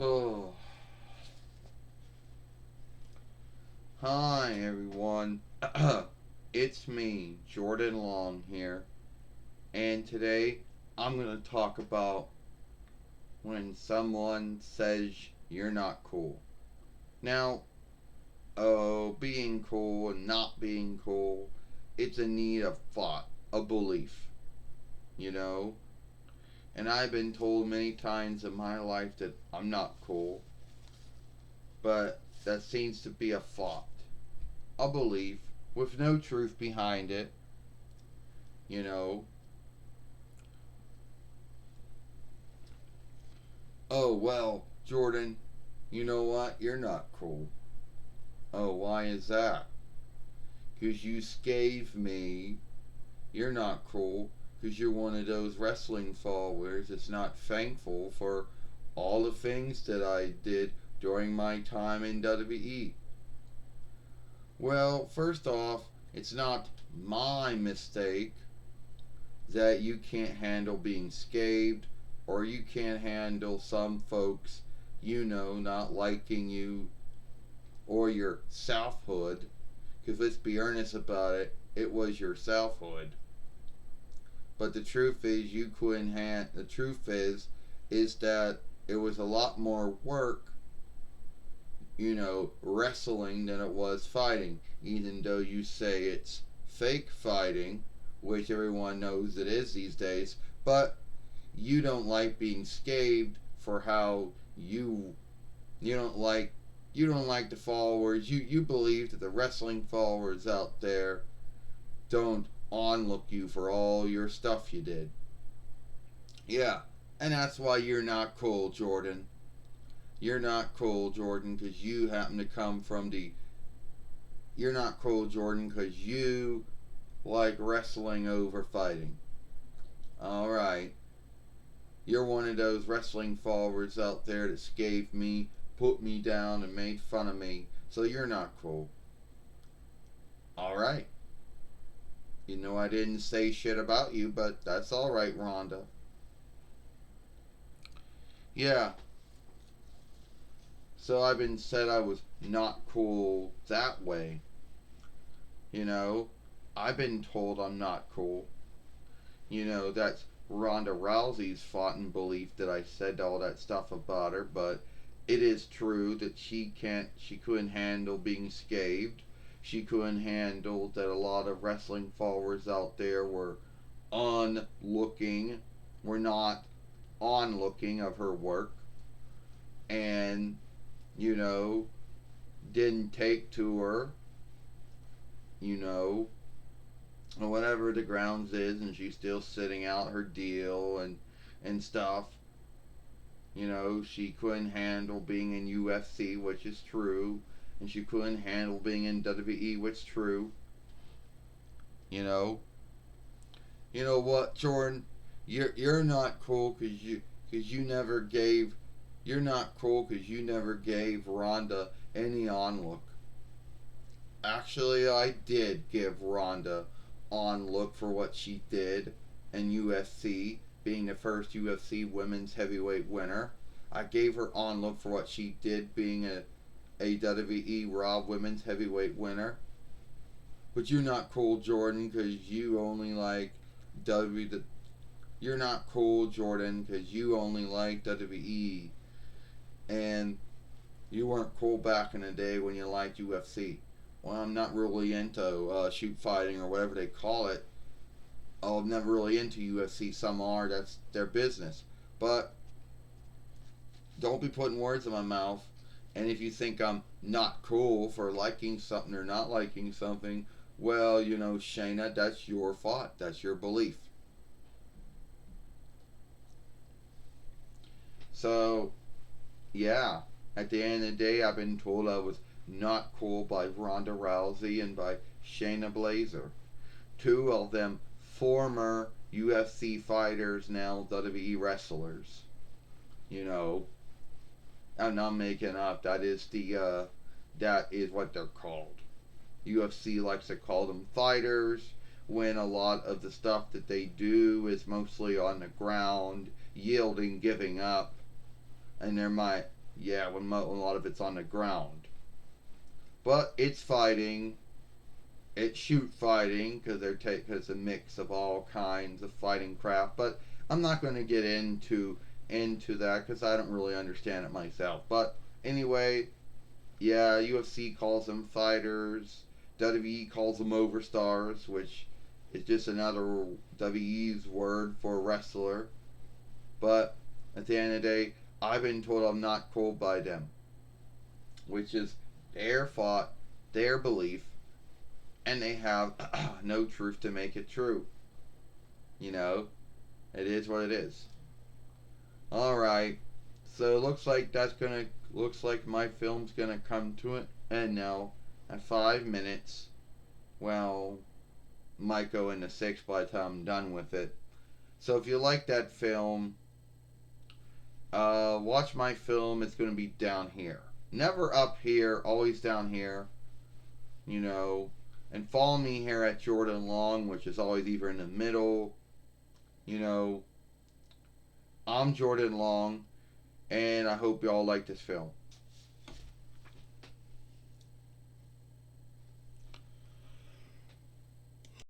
Oh, hi everyone. It's me, Jordan Long here, and today I'm going to talk about when someone says you're not cool. Now, being cool and not being cool, it's a need of thought, a belief, you know? And I've been told many times in my life that I'm not cool, but that seems to be a thought, a belief with no truth behind it, you know. Oh, well, Jordan, you know what? You're not cool. Oh, why is that? Because you scathed me. You're not cool. Because you're one of those wrestling followers that's not thankful for all the things that I did during my time in WWE. Well, first off, it's not my mistake that you can't handle being scathed or you can't handle some folks, not liking you or your selfhood. Because let's be earnest about it, it was your selfhood. But the truth is, you couldn't hand. The truth is that it was a lot more work, wrestling than it was fighting. Even though you say it's fake fighting, which everyone knows it is these days, but you don't like being scathed for how you don't like the followers. You believe that the wrestling followers out there don't onlook you for all your stuff you did. Yeah, and that's why you're not cool, Jordan. You're not cool, Jordan, because you happen to come from the. You're not cool, Jordan, because you like wrestling over fighting. All right. You're one of those wrestling followers out there that scathed me, put me down, and made fun of me. So you're not cool. All right. You know I didn't say shit about you, but that's all right, Rhonda. Yeah. So I've been said I was not cool that way. You know, I've been told I'm not cool. That's Ronda Rousey's fought and belief that I said all that stuff about her, but it is true that she couldn't handle being scathed. She couldn't handle that a lot of wrestling followers out there onlooking, were not onlooking of her work, and, you know, didn't take to her, you know, or whatever the grounds is, and she's still sitting out her deal and stuff. She couldn't handle being in UFC, which is true, and she couldn't handle being in WWE, which is true. You know, you know what, Jordan? You're not cool because you never gave. You're not cool because you never gave Ronda any onlook. Actually, I did give Ronda onlook for what she did in UFC, being the first UFC women's heavyweight winner. I gave her onlook for what she did being a WWE Raw women's heavyweight winner. But you're not cool, Jordan, because you only like WWE. You're not cool, Jordan, because you only like WWE. And you weren't cool back in the day when you liked UFC. Well, I'm not really into shoot fighting or whatever they call it. I'm never really into UFC. Some are, that's their business. But don't be putting words in my mouth. And if you think I'm not cool for liking something or not liking something, well, Shayna, that's your thought. That's your belief. So, yeah. At the end of the day, I've been told I was not cool by Ronda Rousey and by Shayna Baszler. Two of them former UFC fighters, now WWE wrestlers. You know, I'm not making up. That is what they're called. UFC likes to call them fighters when a lot of the stuff that they do is mostly on the ground, yielding, giving up, and Yeah, when a lot of it's on the ground. But it's fighting. It's shoot fighting because it's a mix of all kinds of fighting craft. But I'm not going to get into that because I don't really understand it myself. But anyway, yeah, UFC calls them fighters. WWE calls them overstars, which is just another WWE's word for wrestler. But at the end of the day, I've been told I'm not cool by them, which is their thought, their belief, and they have no truth to make it true. You know, it is what it is. All right, so it looks like my film's gonna come to an end now at 5 minutes. Well, might go into six by the time I'm done with it. So if you like that film, watch my film. It's gonna be down here, never up here, always down here. You know, and follow me here at Jordan Long, which is always either in the middle. You know, I'm Jordan Long, and I hope y'all like this film.